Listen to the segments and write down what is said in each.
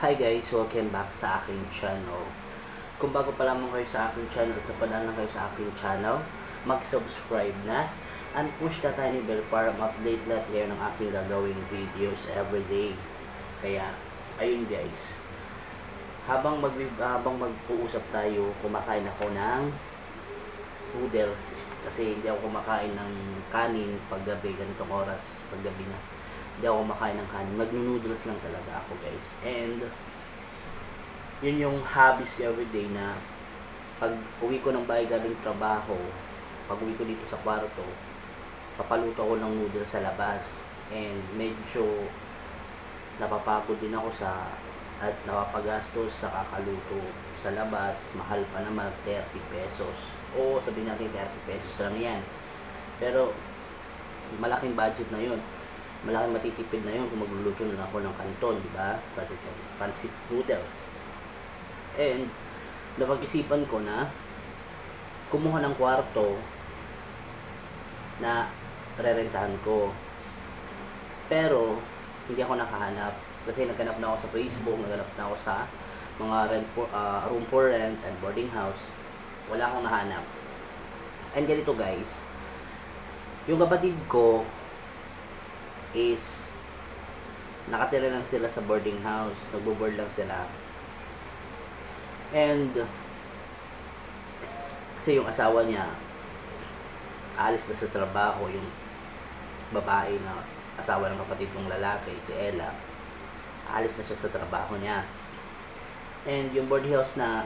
Hi guys, welcome back sa aking channel. Kung bago pa lamang kayo sa aking channel at napadaan lang kayo sa aking channel, mag-subscribe na and push the tiny bell para ma-update lahat kayo ng aking gagawing videos everyday. Kaya, ayun guys, habang mag-uusap tayo, kumakain ako ng noodles kasi hindi ako kumakain ng kanin paggabi, ganitong oras, paggabi na. Hindi ako kumakain ng kanin. Mag-noodles lang talaga ako guys. And yun yung hobbies ko everyday na pag uwi ko ng bahay galing trabaho, pag uwi ko dito sa kwarto, papaluto ako ng noodles sa labas. And medyo napapagod din ako at napapagastos sa kakaluto sa labas. Mahal pa naman, 30 pesos. O sabihin natin 30 pesos lang yan. Pero malaking budget na yun. Malaking matitipid na yun kung magluluto na ako ng kanton, di ba? Pancit noodles. And napag-isipan ko na kumuha ng kwarto na rerentahan ko. Pero hindi ako nakahanap kasi naghanap na ako sa Facebook, naghanap na ako sa mga room for rent and boarding house. Wala akong nahanap. And ganito guys, yung kapatid ko is nakatira lang sila sa boarding house, nagbo-board lang sila. And kasi yung asawa niya aalis na sa trabaho, yung babae na asawa ng kapatid kong lalaki, si Ella, aalis na siya sa trabaho niya. And yung board house na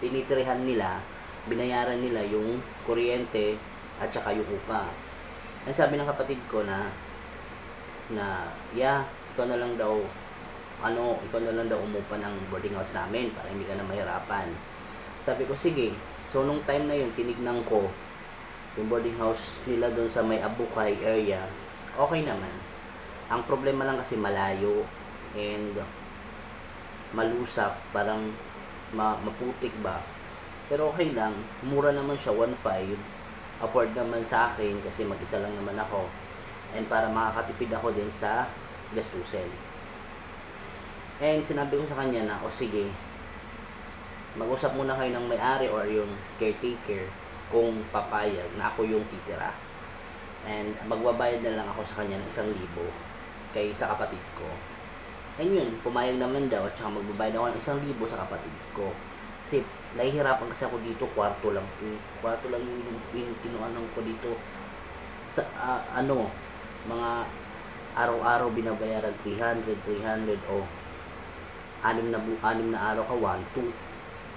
tinitirihan nila, binayaran nila yung kuryente at saka yung upa. And sabi ng kapatid ko na ikaw na lang daw umupa ng boarding house namin para hindi ka na mahirapan. Sabi ko sige. So nung time na yun, tinignan ko yung boarding house nila doon sa may Abukay area. Okay naman. Ang problema lang kasi malayo and malusak, parang maputik ba. Pero okay lang, mura naman siya, 1.5. Afford naman sa akin kasi mag-isa lang naman ako. And para makakatipid ako din sa gastusin. And sinabi ko sa kanya na, o sige, mag-usap muna kayo ng may-ari or yung caretaker kung papayag na ako yung titira. And magbabayad na lang ako sa kanya ng 1,000 kay sa kapatid ko. And yun, pumayag naman daw at saka magbabayad ako ng 1,000 sa kapatid ko. Kasi nahihirapan kasi ako dito, kwarto lang yung kinuanong ko dito sa mga araw-araw binabayaran 300 o 6 na araw ka 1, 2,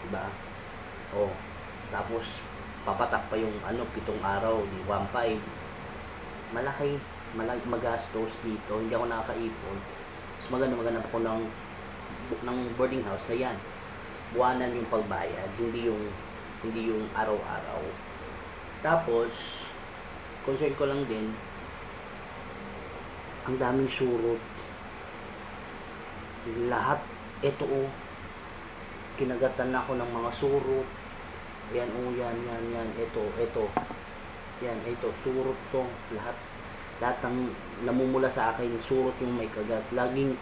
diba? O tapos papatak pa yung 7 araw di 1.5. malaki magastos dito, hindi ako nakakaipon. Mas maganda ako ng boarding house na yan, buwanan yung pagbayad, hindi yung araw-araw. Tapos concern ko lang din, ang daming surot. Lahat, ito kinagatan ako ng mga surot. Yan ito. Yan, ito, surot to. Lahat ng namumula sa akin, surot yung may kagat. Laging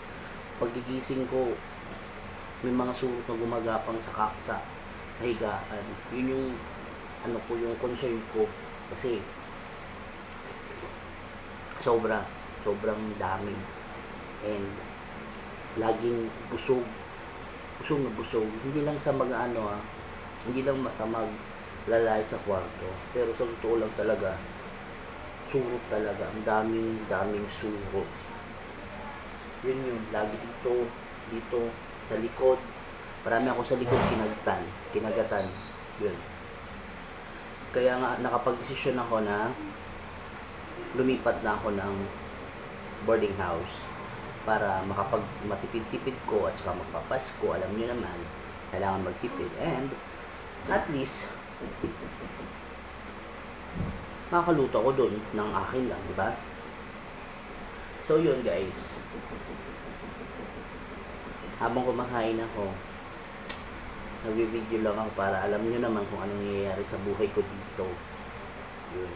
pagigising ko, may mga surot na gumagapang sa higaan. Yun yung yung concern ko kasi sobrang dami and laging busog. Hindi lang sa hindi lang masamag lalait sa kwarto, pero sa totoo lang talaga, surot talaga. Ang daming surot. Yun lagi dito sa likod. Marami ako sa likod kinagatan. Yun. Kaya nga nakapag-desisyon ako na lumipat na ako ng boarding house para matipid-tipid ko at saka magpapasko. Alam niyo naman, kailangan magtipid and at least makakaluto ako doon ng akin lang, di ba? So yun guys, habang kumakain ako, nagvi-video lang ako para alam niyo naman kung anong nangyayari sa buhay ko dito. Yun.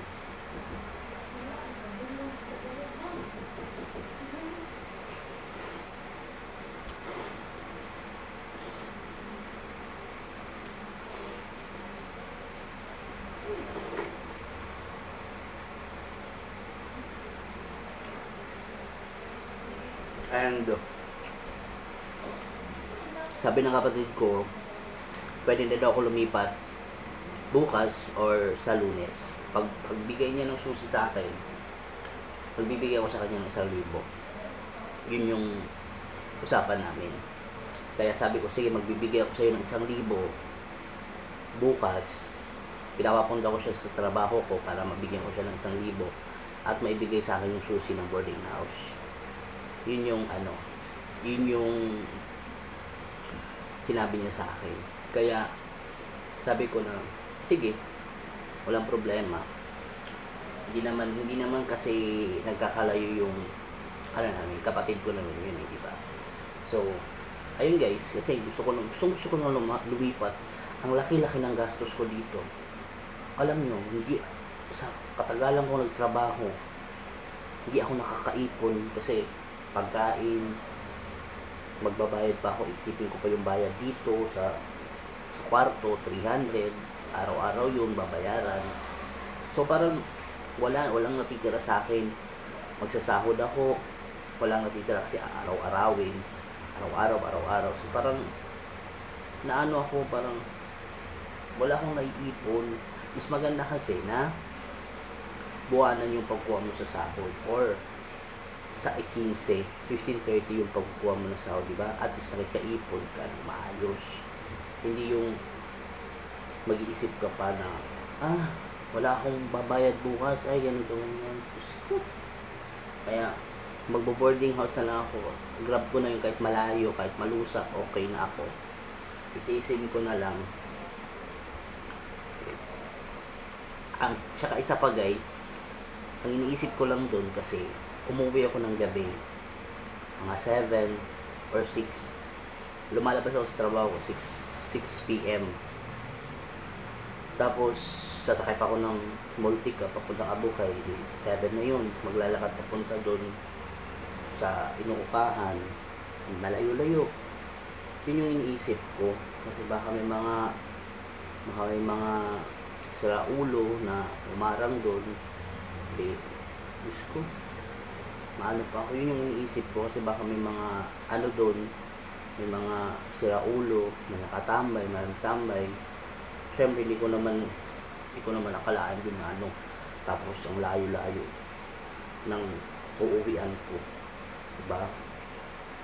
sabi ng kapatid ko, pwede na daw ako lumipat bukas or sa Lunes. Pagbigay niya ng susi sa akin, magbibigay ako sa kanya ng 1,000. Yun yung usapan namin. Kaya sabi ko, sige, magbibigay ako sa iyo ng 1,000 bukas. Pinapapunta ko siya sa trabaho ko para mabigyan ko siya ng 1,000 at maibigay sa akin yung susi ng boarding house. Yun yung yun yung sinabi niya sa akin. Kaya sabi ko na, sige, walang problema. Hindi naman kasi nagkakalayo yung namin, kapatid ko naman yun, di ba? So, ayun guys, kasi gusto ko na lumipat. Ang laki-laki ng gastos ko dito. Alam nyo, hindi, sa katagalan ko nagtrabaho, hindi ako nakakaipon kasi pagkain, magbabayad pa ako, isipin ko pa yung bayad dito sa kwarto, 300, araw-araw yun, babayaran. So parang walang natitira sa akin. Magsasahod ako, walang natitira kasi araw-araw. So parang naano ako, parang wala akong naiipon. Mas maganda kasi na buwanan yung pagkuha mo sa sahod or sa 15, 15-30 yung pagkukuha mo ng sahod, diba? At least nakikaipon ka ng maayos. Hindi yung mag-iisip ka pa na, wala akong babayad bukas, ay ganito ganyan. Kaya magbo-boarding house na lang ako. Grab ko na yung kahit malayo, kahit malusak, okay na ako. Itiisin ko na lang. Tsaka isa pa guys, ang iniisip ko lang doon kasi umuwi ako ng gabi, mga 7 or 6. Lumalabas ako sa trabaho ko 6 p.m. Tapos sasakay pa ako ng Multica papuntang Abukay. 7 na yun, maglalakad papunta doon sa inuupahan, malayo-layo. Yun yung iniisip ko kasi baka may mga sira ulo na umarang doon. Hindi, Diyos ko, maano pa ako. Yun yung iniisip ko kasi baka may mga doon, may mga sira ulo na nakatambay, tambay. Siyempre hindi ko naman nakalaan din na tapos ang layo-layo ng uuwian ko, diba?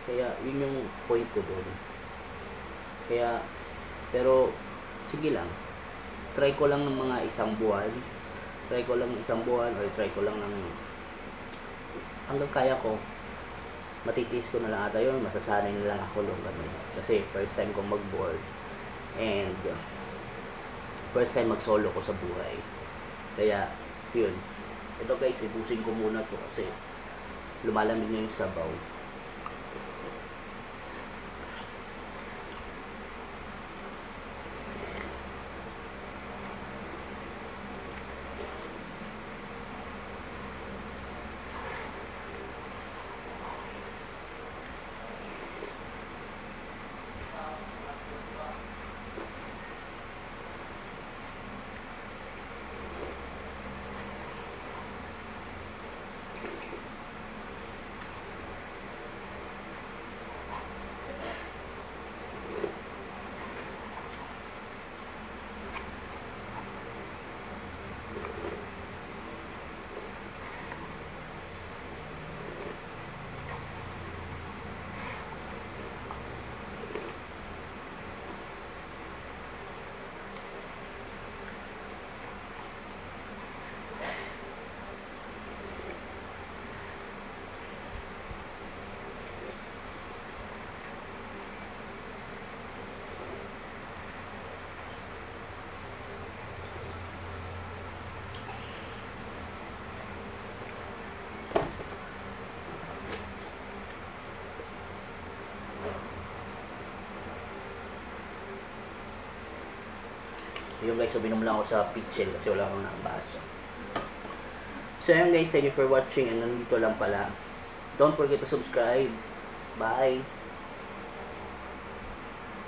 Kaya yun yung point ko doon. Kaya pero sige lang, try ko lang ng mga isang buwan or try ko lang ng hanggang kaya ko. Matitiis ko na lang ata yun, masasanay na lang ako lang kasi first time kong mag-board and first time mag-solo ko sa buhay. Kaya yun, ito guys, ibusin ko muna to kasi lumalamig na yung sabaw. Yung guys, so binom lang ako sa pitchel kasi wala akong nakabaso. So yun guys, thank you for watching and nandito lang pala. Don't forget to subscribe. Bye!